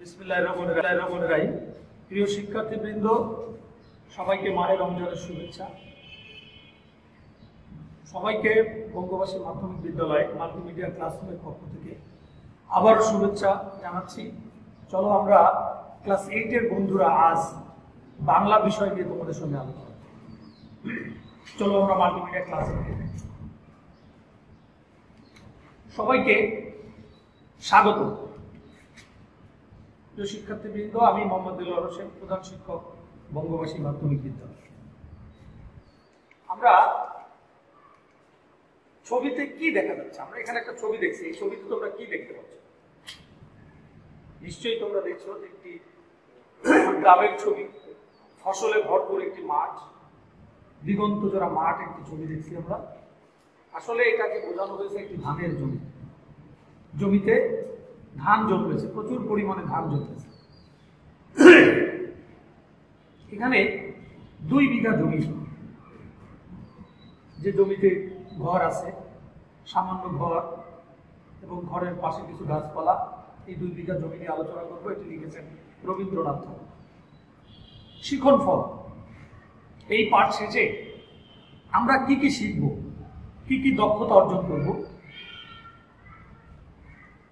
বিসমিল্লাহির রহমানির রহিম। প্রিয় শিক্ষার্থীবৃন্দ, সবাইকে মাহে রমজানের শুভেচ্ছা। সবাইকে বঙ্গবাসী মাধ্যমিক বিদ্যালয় মাল্টিমিডিয়া ক্লাসরুমের পক্ষ থেকে আবার শুভেচ্ছা জানাচ্ছি। চলো আমরা ক্লাস 8-এর বন্ধুরা আজ বাংলা বিষয় নিয়ে তোমাদের সঙ্গে আলোচনা। চলো আমরা মাল্টিমিডিয়া ক্লাসরুমে সবাইকে স্বাগত। প্রিয় শিক্ষার্থীবৃন্দ, আমি মোহাম্মদ দিলওয়ার হোসেন, প্রধান শিক্ষক, বঙ্গবাসী মাধ্যমিক বিদ্যালয়। আমরা ছবিতে কি দেখা যাচ্ছে? আমরা এখানে একটা ছবি দেখছি। এই ছবিতে তোমরা কি দেখতে পাচ্ছ? নিশ্চয়ই তোমরা দেখছো একটি গ্রামের ছবি, ফসলে ভরপুর একটি মাঠ, দিগন্ত জোড়া মাঠ একটি ছবি দেখছি আমরা। আসলে এটাকে বোঝানো হয়েছে একটি ধানের জমি। জমিতে ধান জন্মেছে, প্রচুর পরিমাণে ধান জন্মেছে। এখানে 2 বিঘা জমি, যে জমিতে ঘর আছে, সামান্য ঘর এবং ঘরের পাশে কিছু গাছপালা। এই 2 বিঘা জমি নিয়ে আলোচনা করবো। এটি লিখেছেন রবীন্দ্রনাথ ঠাকুর। শিখন ফল। এই পাঠ শেষে আমরা কি কি শিখব, কি কি দক্ষতা অর্জন করব,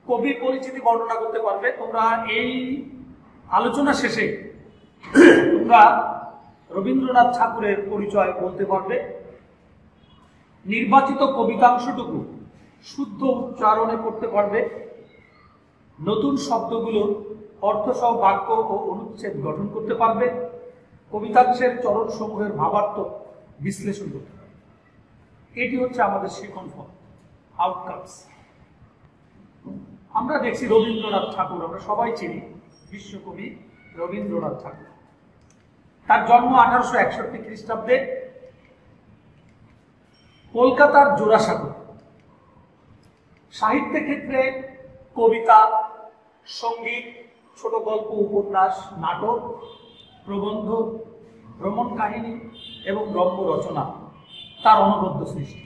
কবির পরিচিতি বর্ণনা করতে পারবে তোমরা। এই আলোচনা শেষে তোমরা রবীন্দ্রনাথ ঠাকুরের পরিচয় বলতে পারবে। নির্বাচিত কবিতাংশটুকু শুদ্ধ উচ্চারণে করতে পারবে। নতুন শব্দগুলোর অর্থসহ বাক্য ও অনুচ্ছেদ গঠন করতে পারবে। কবিতাংশের চরণসমূহের ভাবার্থ বিশ্লেষণ করতে পারবে। এটি হচ্ছে আমাদের শিখন ফল, আউটকামস। আমরা দেখছি রবীন্দ্রনাথ ঠাকুর, আমরা সবাই চিনি বিশ্বকবি রবীন্দ্রনাথ ঠাকুর। তার জন্ম 1861 খ্রিস্টাব্দে কলকাতার জোড়াসাঁকো। সাহিত্যের ক্ষেত্রে কবিতা, সঙ্গীত, ছোট গল্প, উপন্যাস, নাটক, প্রবন্ধ, ভ্রমণ কাহিনী এবং রম্য রচনা তার অনবদ্য সৃষ্টি।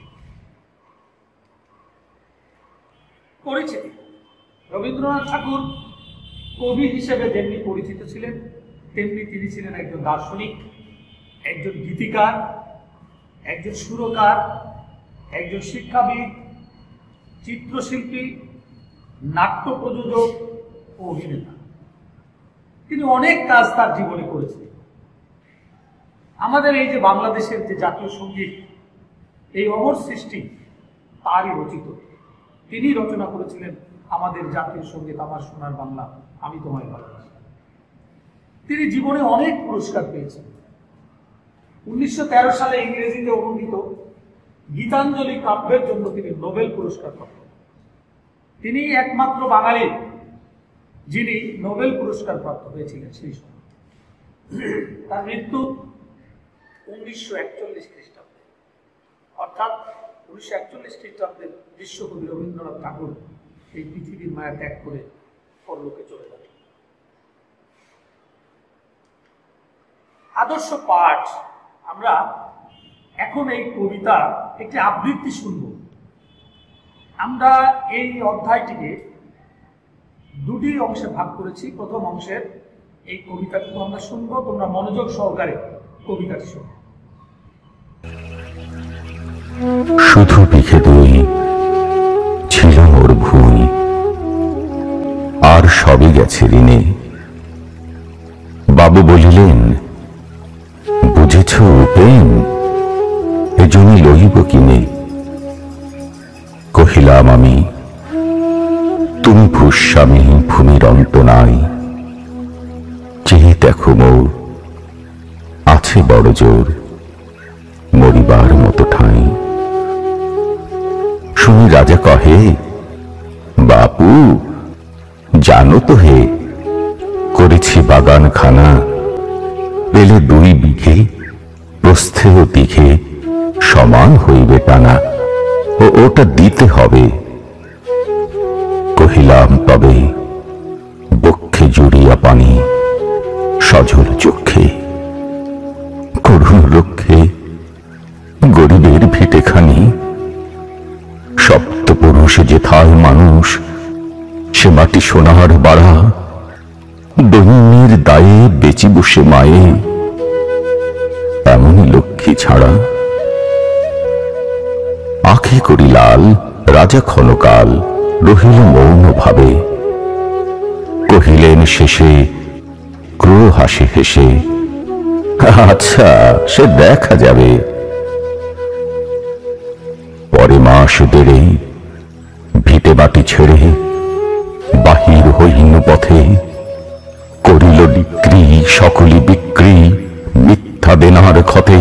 পরিচিতি। রবীন্দ্রনাথ ঠাকুর কবি হিসেবে যেমনি পরিচিত ছিলেন, তেমনি তিনি ছিলেন একজন দার্শনিক, একজন গীতিকার, একজন সুরকার, একজন শিক্ষাবিদ, চিত্রশিল্পী, নাট্য প্রযোজক ও অভিনেতা। তিনি অনেক কাজ তার জীবনে করেছেন। আমাদের এই যে বাংলাদেশের যে জাতীয় সঙ্গীত, এই অমর সৃষ্টি তারই রচিত। তিনি রচনা করেছিলেন আমাদের জাতীয় সঙ্গীত, আমার সোনার বাংলা, আমি তোমায় ভালোবাসি। তিনি জীবনে অনেক পুরস্কার পেয়েছেন। 1913 সালে ইংরেজিতে অনুদিত গীতাঞ্জলি কাব্যের জন্য তিনি নোবেল পুরস্কার প্রাপ্ত। তিনি একমাত্র বাঙালি যিনি নোবেল পুরস্কার প্রাপ্ত হয়েছিলেন সেই সময়। তার মৃত্যু 1941 খ্রিস্টাব্দে, অর্থাৎ 1941 খ্রিস্টাব্দে বিশ্বকবি রবীন্দ্রনাথ ঠাকুর এই পৃথিবীর মায়া ত্যাগ করে পরলোকে চলে যান। আদর্শ পাঠ। আমরা এখন এই কবিতা একটি আবৃত্তি শুনব। আমরা এই অধ্যায়টিকে 2টি অংশে ভাগ করেছি। প্রথম অংশের এই কবিতাটুকু আমরা শুনব। তোমরা মনোযোগ সহকারে কবিতাটি শোনো। শুধু বিখে দুই ছিল মোর ভুঁই, আর সবই গেছে ঋণে। বাবু বলিলেন, বুঝেছ উপেন, এ জমি লইব কিনে। কহিলাম আমি, তুমি ভূস্বামী, ভূমির অন্ত নাই। চেয়ে দেখো মোর, আছে বড় জোর, মরিবার মতো ঠাঁই। শুনি রাজা কহে, বাপু জানো তো হে, করেছি বাগান খানা, পেলে 2 বিঘে, প্রস্থে ও দীঘে সমান হইবে টানা, ও ওটা দিতে হবে। কহিলাম তবে, বক্ষে জুড়িয়া পানি, সজল চক্ষে, করুণ রক্ষে, গরিবের ভিটেখানি। সপ্তপুরুষে যেথায় মানুষ, সে মাটি সোনার বাড়া, দৈন্যের দায়ে বেঁচে বসে মায়ে, এমনই লক্ষ্মী ছাড়া। আঁখি করি লাল রাজা ক্ষণকাল রহিল মৌন ভাবে, কহিলেন শেষে ক্রুর হাসি হেসে, আচ্ছা সে দেখা যাবে। পরে মাস দেড়ে ভিটে বাটি ছেড়ে বাহির হইন পথে, করিল বিক্রি সকলি বিক্রি মিথ্যা দেনার ক্ষতে।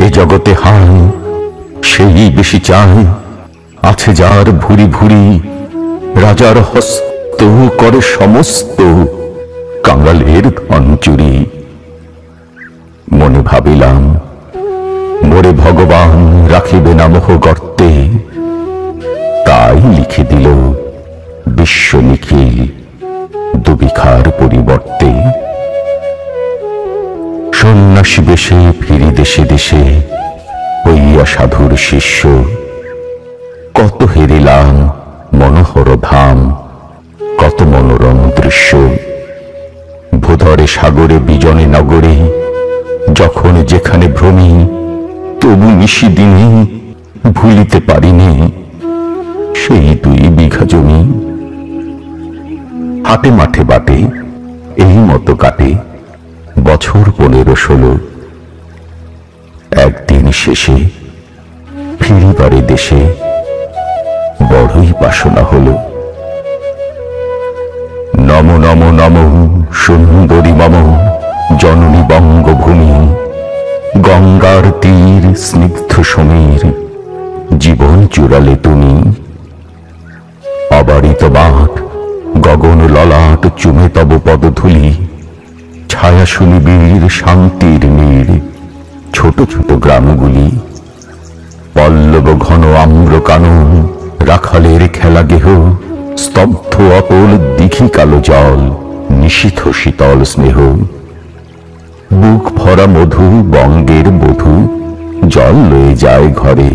এ জগতে হায় সেই বেশি চায়, আছে যার ভুরি ভুরি, রাজার হস্ত করে সমস্ত কাঙালের ধন চুরি। মনে ভাবিলাম মোরে ভগবান রাখিবে না মোহ গর্তে, তাই লিখে দিল বিশ্ব নিখিল দুবিখার পরিবর্তে। সন্ন্যাসী বেশে ফিরি দেশে দেশে হইয়া সাধুর শিষ্য, কত হেরিলাম মনোহর ধাম কত মনোরম দৃশ্য। ভূধরে সাগরে বিজনে নগরে যখন যেখানে ভ্রমি, তবু নিশি দিনে ভুলিতে পারিনি সেই 2 বিঘা জমি। হাটে মাঠে বাটে এই মতো কাটে বছর 15-16। একদিন শেষে ফিরিবারে দেশে বড়ই বাসনা হলো। নম নম নম সুন্দরী মম জননী বঙ্গভূমি, গঙ্গার তীর স্নিগ্ধ সমীর জীবন চূড়ালে তুমি। অবারিত মাঠ গগন ললাট চুমে তব পদধূলি, ছায়া শুনিবীর শান্তির নীর ছোট ছোট গ্রামগুলি। পল্লব ঘন আম্র কানন রাখালের খেলা গেহ, স্তব্ধ অপল দিঘি কালো জল নিশীথ শীতল স্নেহ। বুক ভরা মধু বঙ্গের বধূ জল লয়ে যায় ঘরে,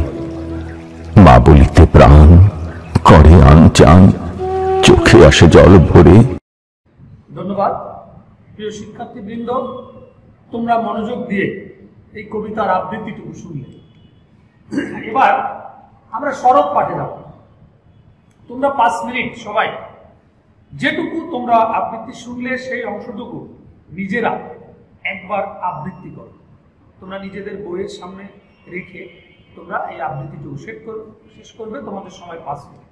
মা বলিতে প্রাণ করে আনচান চোখে আসে জল ভরে। ধন্যবাদ প্রিয় শিক্ষার্থীবৃন্দ, তোমরা মনোযোগ দিয়ে এই কবিতার আবৃত্তিটুকু শুনলে। এবার আমরা সরব পাঠে যাব। তোমরা 5 মিনিট সবাই যেটুকু তোমরা আবৃত্তি শুনলে সেই অংশটুকু নিজেরা একবার আবৃত্তি করো। তোমরা নিজেদের বইয়ের সামনে রেখে তোমরা এই আবৃত্তিটুকু শেষ করবে। তোমাদের সময় 5 মিনিট।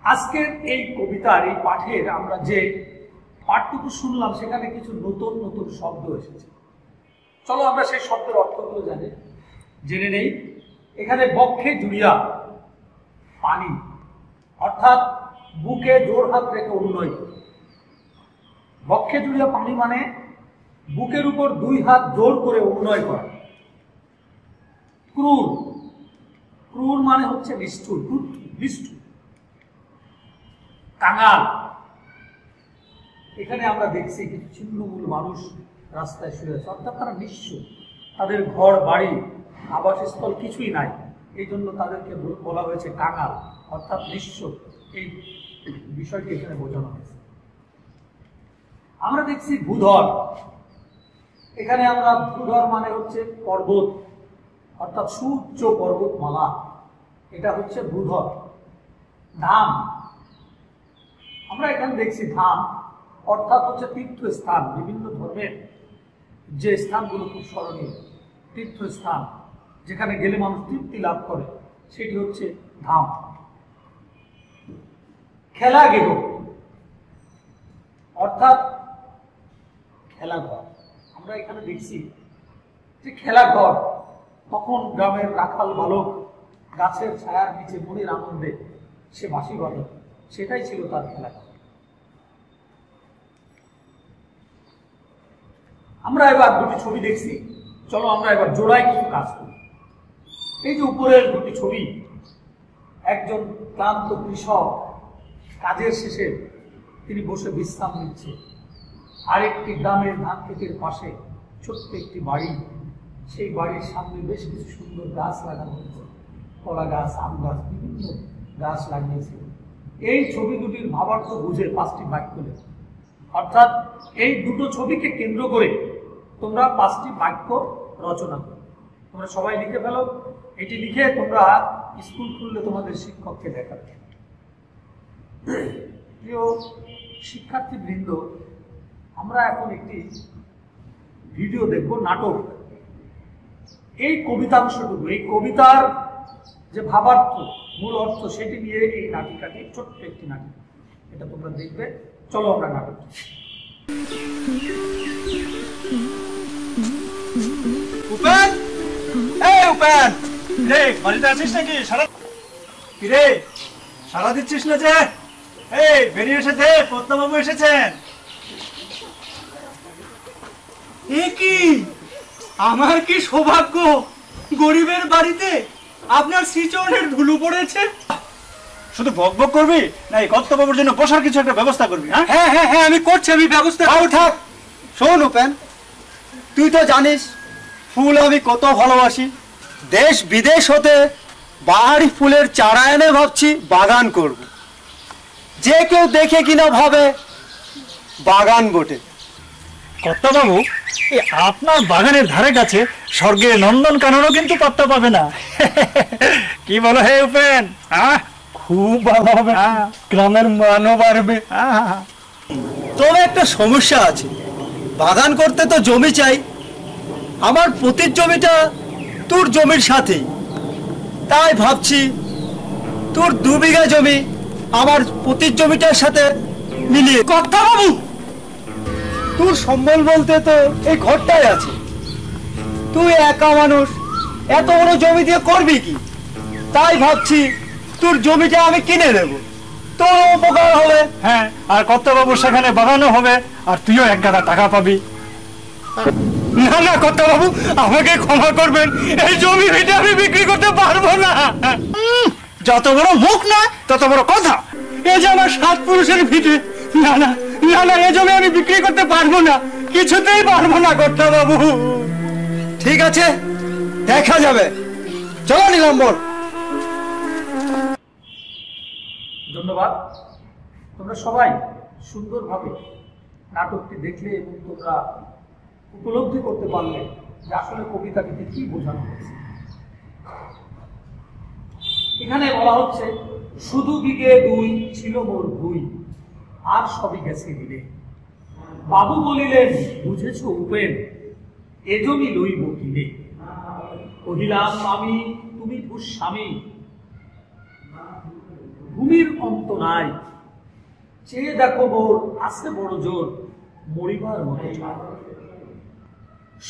আজকের এই কবিতার এই পাঠের আমরা যে পাঠটুকু শুনলাম সেখানে কিছু নতুন নতুন শব্দ এসেছে। চলো আমরা সেই শব্দের অর্থগুলো জেনে নেই। এখানে বক্ষে জুড়িয়া পানি অর্থাৎ বুকে জোর হাত রেখে অনুনয় করে। বক্ষে জুড়িয়া পানি মানে বুকের উপর 2 হাত জোর করে অনুনয় করা। ক্রূর, ক্রূর মানে হচ্ছে নিষ্ঠুর, নিষ্ঠুর। কাঙাল, এখানে আমরা দেখছি কিছু ছিন্নমূল মানুষ রাস্তায় শুয়ে আছে, অর্থাৎ তারা নিঃস্ব, তাদের ঘর বাড়ি আবাসস্থল কিছুই নাই, এই জন্য তাদেরকে বলা হয়েছে কাঙাল অর্থাৎ নিঃস্ব। এই বিষয়টি এখানে বোঝানো হয়েছে। আমরা দেখছি ভূধর, এখানে আমরা ভূধর মানে হচ্ছে পর্বত অর্থাৎ সুউচ্চ পর্বতমালা, এটা হচ্ছে ভূধর। ধাম, আমরা এখানে দেখছি ধাম অর্থাৎ হচ্ছে তীর্থস্থান। বিভিন্ন ধর্মের যে স্থানগুলো খুব স্মরণীয় তীর্থস্থান, যেখানে গেলে মানুষ তৃপ্তি লাভ করে, সেটি হচ্ছে ধাম। খেলা গেহ অর্থাৎ খেলাঘর। আমরা এখানে দেখছি যে খেলাঘর, তখন গ্রামের রাখাল বালক গাছের ছায়ার নিচে মনের আনন্দে সে বাঁশি বাজে, সেটাই ছিল তার খেলাঘর। আমরা এবার 2টি ছবি দেখছি, চলো আমরা এবার জোড়ায় কিছু কাজ করি। এই যে উপরের 2টি ছবি, একজন ক্লান্ত কৃষক কাজের শেষে তিনি বসে বিশ্রাম নিচ্ছে, আরেকটি গ্রামের ধান ক্ষেতের পাশে ছোট্ট একটি বাড়ি, সেই বাড়ির সামনে বেশ কিছু সুন্দর গাছ লাগানো হয়েছে, কলা গাছ, আম গাছ, বিভিন্ন গাছ লাগিয়েছে। এই ছবি দুটির ভাবার্থ বুঝে 5টি বাক্য লেখো। অর্থাৎ এই দুটো ছবিকে কেন্দ্র করে তোমরা 5টি বাক্য রচনা করো। তোমরা সবাই লিখে ফেলো। এটি লিখে তোমরা স্কুল খুললে তোমাদের শিক্ষককে দেখাবে। প্রিয় শিক্ষার্থীবৃন্দ, আমরা এখন একটি ভিডিও দেখব, নাটক। এই কবিতাংশটুকু, এই কবিতার যে ভাবার্থ, মূল অর্থ, সেটি নিয়ে এই নাটিকাটি, ছোট্ট একটি নাটিকা, এটা তোমরা দেখবে। চলো আমরা নাটক। উপেন, এই উপেন, রে বাড়িতে আছিস নাকি? কিরে সারা দিচ্ছিস না যে? এই বেরিয়ে এসে দে, পদ্মবাবু এসেছেন। এ কি, আমার কি সৌভাগ্য, গরিবের বাড়িতে আপনার শ্রীচরণের ধুলো পড়েছে। শুধু বক বক করবি না, এই কর্তব্যের জন্য বসার কিছু একটা ব্যবস্থা করবি? হ্যাঁ হ্যাঁ হ্যাঁ হ্যাঁ, আমি করছি, আমি ব্যবস্থা। থাক, শোন উপেন, তুই তো জানিস ফুল আমি কত ভালোবাসি। দেশ বিদেশ হতে বাহারি ফুলের চারা এনে ভাবছি বাগান করব। যে কেউ দেখে কিনা ভাবে বাগান বটে। কর্তাবাবু, এই আপনার বাগানের ধারে কাছে স্বর্গের নন্দন কাননও কিন্তু পাত্তা পাবে না। কি বলো হে উপেন? খুব ভালো হবে, গ্রামের মানও বাড়বে। তবে একটা সমস্যা আছে, বাগান করতে তো জমি চাই। আমার পতির জমিটা তোর জমির সাথেই, তাই ভাবছি তোর 2 বিঘা জমি আমার পতির জমিটার সাথে মিলিয়ে। কর্তাবাবু, তোর সম্বল বলতে তো এই ঘরটাই আছে। তুই একা মানুষ, এত বড় জমি দিয়ে করবি কি? তাই ভাবছি তোর জমিটা আমি কিনে নেব, তোর উপকার হবে। হ্যাঁ, আর কর্তাবাবু সেখানে বাগানও হবে, আর তুইও 1 গাদা টাকা পাবি। না না কর্তাবাবু, আমাকে ক্ষমা করবেন, এই জমি ভিটে আমি বিক্রি করতে পারবো না। যত বড় মুখ না তত বড় কথা। এই যে আমার 7 পুরুষের ভিটে, না না না না, এই জমি আমি বিক্রি করতে পারবো না, কিছুতেই পারবো না কর্তাবাবু। ঠিক আছে, দেখা যাবে। চলো নীলাম্বর। ধন্যবাদ। তোমরা সবাই সুন্দরভাবে নাটকটি দেখলে এবং তোমরা উপলব্ধি করতে পারলে যে আসলে কবিতাটিতে কি বোঝানো হয়েছে। এখানে বলা হচ্ছে, শুধু বিঘে 2 ছিল মোর ভুই, আর সবই গেছে দিলে। বাবু বলিলেন, বুঝেছ উপেন, এ জমি লইব কিনে। কহিলাম আমি, তুমি ভূস্বামী, ভূমির অন্ত নাই। চেয়ে দেখো মোর আছে বড় জোর, মরিবার মতো চাই।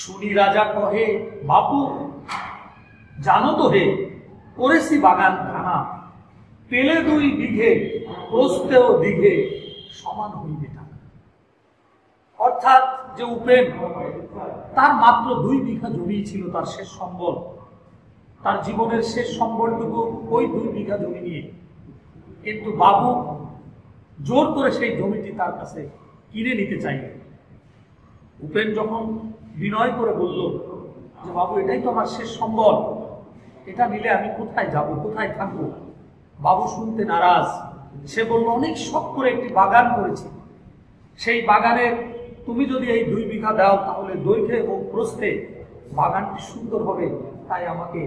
শুনি রাজা কহে, বাপু জানো তো হে, করেছি বাগান খানা। পেলে 2 বিঘে, প্রস্তেও দিঘে, সমান হইবে টাকা। অর্থাৎ যে উপেন, তার মাত্র 2 বিঘা জমি ছিল তার শেষ সম্বল। তার জীবনের শেষ সম্বলটুকু ওই 2 বিঘা জমি নিয়ে। কিন্তু বাবু জোর করে সেই জমিটি তার কাছে কিনে নিতে চাইলেন। উপেন যখন বিনয় করে বলল যে বাবু, এটাই তো আমার শেষ সম্বল, এটা নিলে আমি কোথায় যাব, কোথায় থাকবো? বাবু শুনতে নারাজ। সে বলল, অনেক শখ করে একটি বাগান করেছি, সেই বাগানের তুমি যদি এই 2 বিঘা দাও, তাহলে দৈর্ঘ্যে এবং প্রস্থে বাগানটি সুন্দর হবে, তাই আমাকে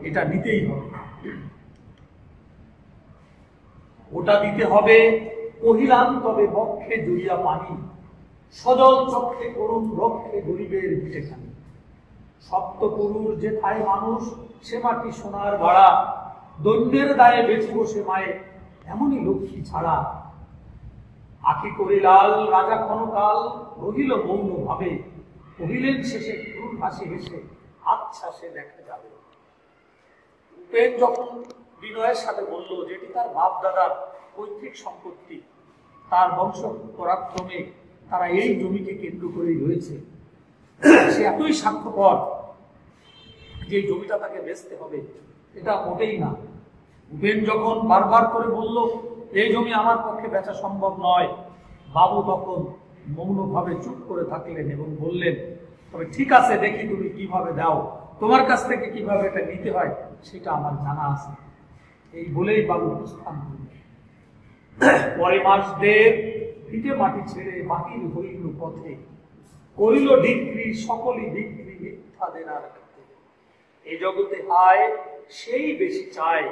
এটা নিতেই হবে। ওটা দিতে হবে। কহিলাম তবে বক্ষে জড়িয়া পানি, সজল চক্ষে করুন রক্ষে গরিবের ভিটেখানি। সপ্তপুরুর যেথায় মানুষ, সে মাটি সোনার ভাড়া। দণ্ডের দায়ে বেঁচে বসে মায়ে, এমনই লক্ষ্মী ছাড়া। আখি করি লাল, রাজা ক্ষণকাল রহিল মৌন ভাবে। কহিলেন শেষে করুণ হাসি হেসে, আচ্ছা সে দেখা যাবে। উপেন যখন বিনয়ের সাথে বলল, যেটি তার বাপ দাদার পৈতৃক সম্পত্তি, তার বংশ পরাক্রমে তারা এই জমিকে কেন্দ্র করেই রয়েছে, সে এতই স্বার্থপর যে জমিটা তাকে বেচতে হবে, এটা মোটেই না। উপেন যখন বারবার করে বলল, এই জমি আমার পক্ষে বেচা সম্ভব নয়, বাবু তখন মৌনভাবে চুপ করে থাকলেন এবং বললেন, তবে ঠিক আছে, দেখি তুমি কিভাবে দাও, তোমার কাছ থেকে কিভাবে এটা নিতে হয় সেটা আমার জানা আছে। এই বলেই বাবু প্রস্থান করলেন। পরে মাস দেড় ভিটে মাটি ছেড়ে বাহির হইল পথে, করিল ডিগ্রি সকলই বিক্রি মিথ্যা দেনার হাতে। এ জগতে হায় সেই বেশি চায়,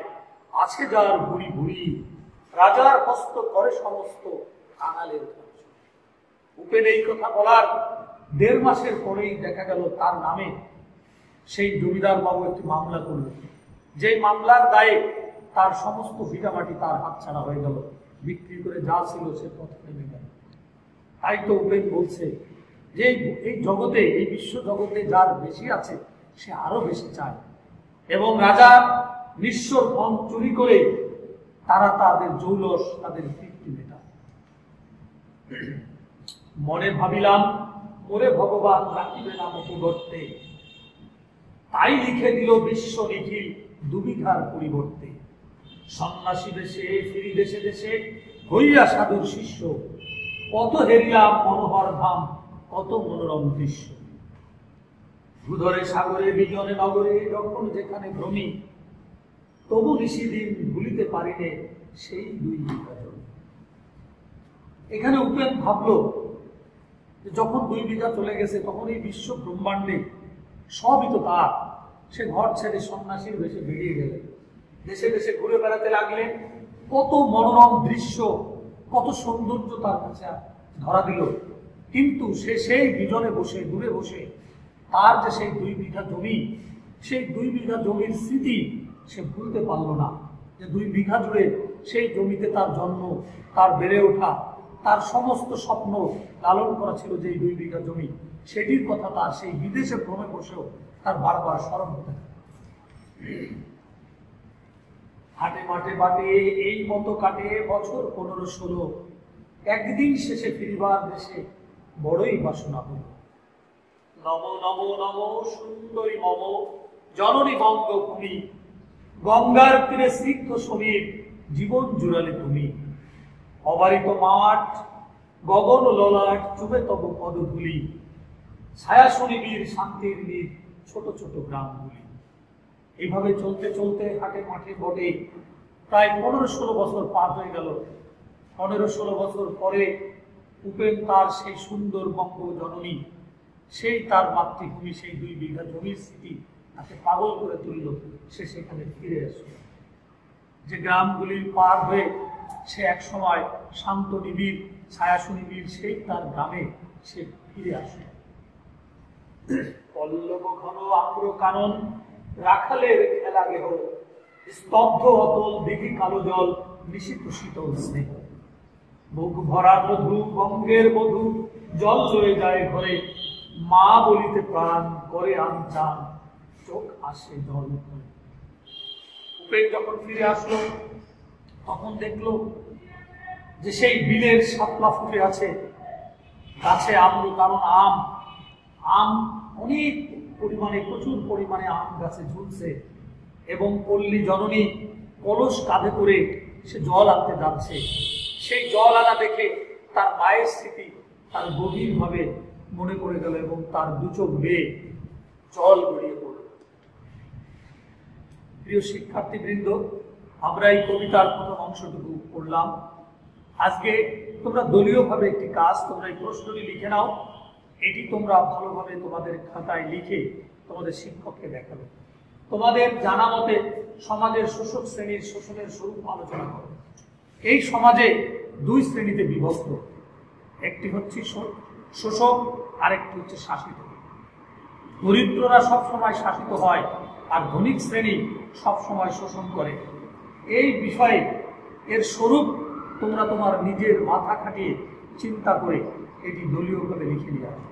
আছে যার ভুড়ি ভুড়ি, রাজার হস্ত করে সমস্ত কাঙালের। উপেন এই কথা বলার 1.5 মাসের পরেই দেখা গেল তার নামে সেই জমিদার বাবু একটি মামলা করল, যে মামলার দায়ে তার সমস্ত ভিটামাটি তার হাতছাড়া হয়ে গেল, বিক্রি করে যা ছিল সে পথে নেমে গেল। তাই তো উপেন বলছে যে এই জগতে, এই বিশ্ব জগতে যার বেশি আছে সে আরো বেশি চায়, এবং রাজা নিঃস্বর ধন চুরি করে তারা তাদের জৌলস, তাদের তৃপ্তি মেটায়। মনে ভাবিলাম ওরে ভগবান রাখিবে না মতো গর্তে, তাই লিখে দিল বিশ্ব নিখিল 2 বিঘার পরিবর্তে। সন্ন্যাসী বেশে ফিরি দেশে দেশে হইয়া সাধুর শিষ্য, কত হেরিলাম মনোহর ধাম, কত মনোরম দৃশ্য। ভূধরে সাগরে বিজনে নগরে যখন যেখানে ভ্রমি, তবু নিশিদিন ভুলিতে পারিনে সেই 2 বিঘা জমি। এখানে উপেন ভাবলো যখন 2 বিঘা চলে গেছে তখন এই বিশ্ব ব্রহ্মাণ্ডে সবই তো তার। সে ঘর ছেড়ে সন্ন্যাসীর বেশে বেরিয়ে গেলেন, দেশে দেশে ঘুরে বেড়াতে লাগলেন। কত মনোরম দৃশ্য, কত সৌন্দর্য তার কাছে ধরা দিল, কিন্তু সে সেই বিজনে বসে, দূরে বসে তার যে সেই 2 বিঘা জমি, সেই 2 বিঘা জমির স্মৃতি সে ভুলতে পারল না। যে 2 বিঘা জুড়ে সেই জমিতে তার জন্ম, তার বেড়ে ওঠা, তার সমস্ত স্বপ্ন লালন করা ছিল যে 2 বিঘা জমি, সেটির কথা তার সেই বিদেশে ভ্রমে বসেও তার বারবার স্মরণ হতে থাকে। হাটে মাঠে বাটে এই মতো কাটে বছর 15-16, একদিন শেষে ফিরিবার দেশে বড়ই বাসনা হল। নম নম নম সুন্দরী মম জননী বঙ্গভূমি, গঙ্গার তীরে স্নিগ্ধ সমীর জীবন জুড়ালে তুমি। অবারিত মাঠ গগন ললাট চুবে তব পদধূলি, ছায়া শনিবীর শান্তির নীর ছোট ছোট গ্রামগুলি। এইভাবে চলতে চলতে হাটে মাঠে বটে প্রায় 15-16 বছর পার হয়ে গেল। 15-16 বছর পরে উপেন তার সেই সুন্দর বঙ্গ জননী, সেই তার মাতৃভূমি, সেই 2 বিঘা জমির স্মৃতি তাকে পাগল করে তুলল। সে সেখানে ফিরে আসলো, যে গ্রামগুলির পার হয়ে সে এক সময় শান্ত নিবিড়, ছায়া সুনিবিড় সেই তার গ্রামে সে ফিরে আসলো। পল্লব ঘন আম্র কানন রাখালের খেলা গেহ, স্তব্ধ অতল দিঘি কালো জল নিশীত শীতল স্নেহ। মুখ ভরা মধু বঙ্গের মধু জল লয়ে যায় ঘরে, মা বলিতে প্রাণ করে আনচান চোখ আসে জল করে। উপেন যখন ফিরে আসলো তখন দেখলো যে সেই বিলের শাপলা ফুটে আছে, গাছে আম্র কারণ আম, আম অনেক পরিমাণে, প্রচুর পরিমাণে আম গাছে ঝুলছে, এবং পল্লী জননী কলস কাঁধে করে সে জল আনতে যাচ্ছে। সেই জল আনা দেখে তার মায়ের স্মৃতি তার গভীরভাবে মনে পড়ে গেল, এবং তার 2 চোখ বেয়ে জল গড়িয়ে পড়ল। প্রিয় শিক্ষার্থীবৃন্দ, আমরা এই কবিতার প্রথম অংশটুকু পড়লাম। আজকে তোমরা দলীয়ভাবে একটি কাজ, তোমরা এই প্রশ্নটি লিখে নাও। এটি তোমরা ভালোভাবে তোমাদের খাতায় লিখে তোমাদের শিক্ষককে দেখাবে। তোমাদের জানা মতে সমাজের শোষক শ্রেণীর শোষণের স্বরূপ আলোচনা করো। এই সমাজে 2 শ্রেণীতে বিভক্ত, একটি হচ্ছে শোষক, আরেকটি হচ্ছে শাসিত। দরিদ্ররা সবসময় শাসিত হয়, আর ধনিক শ্রেণী সবসময় শোষণ করে। এই বিষয়ে এর স্বরূপ তোমরা তোমার নিজের মাথা খাটিয়ে চিন্তা করে এটি দলীয়ভাবে লিখে নিয়ে আসবে।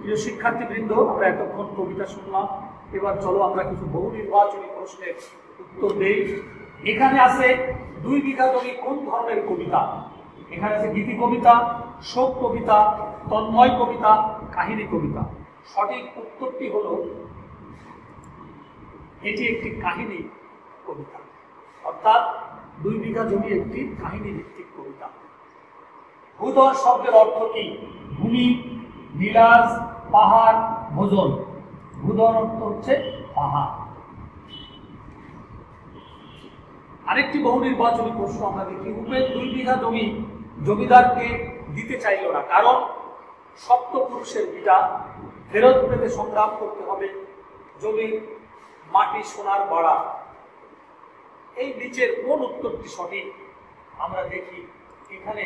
প্রিয় শিক্ষার্থীবৃন্দ, আমরা এতক্ষণ কবিতা শুনলাম, এবার চলো আমরা কিছু বহু নির্বাচনী প্রশ্নের উত্তর দেই। এখানে আছে 2 বিঘা জমি কোন ধরনের কবিতা? এখানে আছে গীতি কবিতা, শোক কবিতা, তন্ময় কবিতা, কাহিনী কবিতা। সঠিক উত্তরটি হলো এটি একটি কাহিনী কবিতা, অর্থাৎ 2 বিঘা জমি একটি কাহিনী ভিত্তিক কবিতা। ভূধর শব্দের অর্থ কি? ভূমি, বিলাস, পাহাড়, ভোজন। ভূধর অর্থ হচ্ছে পাহাড়। আরেকটি বহু নির্বাচনী প্রশ্ন আমরা দেখি, উপেন 2 বিঘা জমি জমিদারকে দিতে চাইল না, কারণ সপ্তপুরুষের ভিটা ফেরত পেতে সংগ্রাম করতে হবে, জমির মাটি সোনার বাড়া। এই নিচের কোন উত্তরটি সঠিক? আমরা দেখি এখানে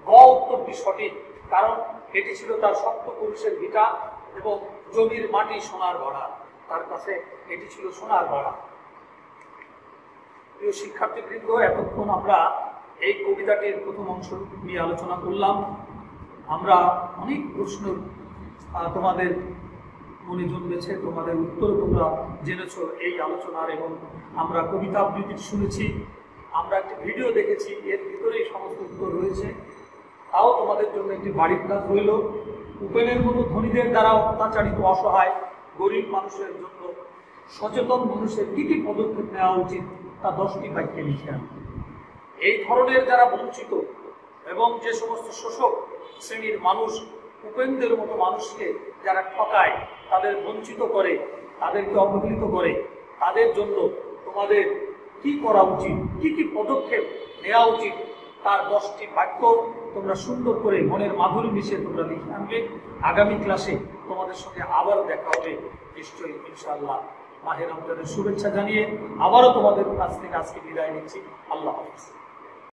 গ উত্তরটি সঠিক, কারণ এটি ছিল তার সপ্তপুরুষের ভিটা এবং জমির মাটি সোনার বাড়া, তার কাছে এটি ছিল সোনার বাড়া। প্রিয় শিক্ষার্থীবৃন্দ, এতক্ষণ আমরা এই কবিতাটির প্রথম অংশ নিয়ে আলোচনা করলাম। আমরা অনেক প্রশ্ন তোমাদের মনে জন্মেছে, তোমাদের উত্তর তোমরা জেনেছ এই আলোচনার, এবং আমরা কবিতা আবৃত্তি শুনেছি, আমরা একটি ভিডিও দেখেছি, এর ভিতরেই সমস্ত উত্তর রয়েছে। তাও তোমাদের জন্য একটি বাড়ির কাজ রইল, উপেনের মতো ধনীদের দ্বারা অত্যাচারিত অসহায় গরিব মানুষের জন্য সচেতন মানুষের কি কি পদক্ষেপ নেওয়া উচিত তা 10টি বাক্যে লিখে আনবে। এই ধরনের যারা বঞ্চিত এবং যে সমস্ত শোষক শ্রেণীর মানুষ উপেন্দ্রের মতো মানুষকে যারা ঠকায়, তাদের বঞ্চিত করে, তাদেরকে অবহেলিত করে, তাদের জন্য তোমাদের কি করা উচিত, কি কি পদক্ষেপ নেওয়া উচিত, তার 10টি বাক্য তোমরা সুন্দর করে মনের মাধুরী মিশিয়ে তোমরা লিখে আনবে। আগামী ক্লাসে তোমাদের সঙ্গে আবারও দেখা হবে নিশ্চয়ই, ইনশাআল্লাহ। মাহে রমজানের শুভেচ্ছা জানিয়ে আবারও তোমাদের কাছ থেকে আজকে বিদায় নিচ্ছি। আল্লাহ হাফেজ।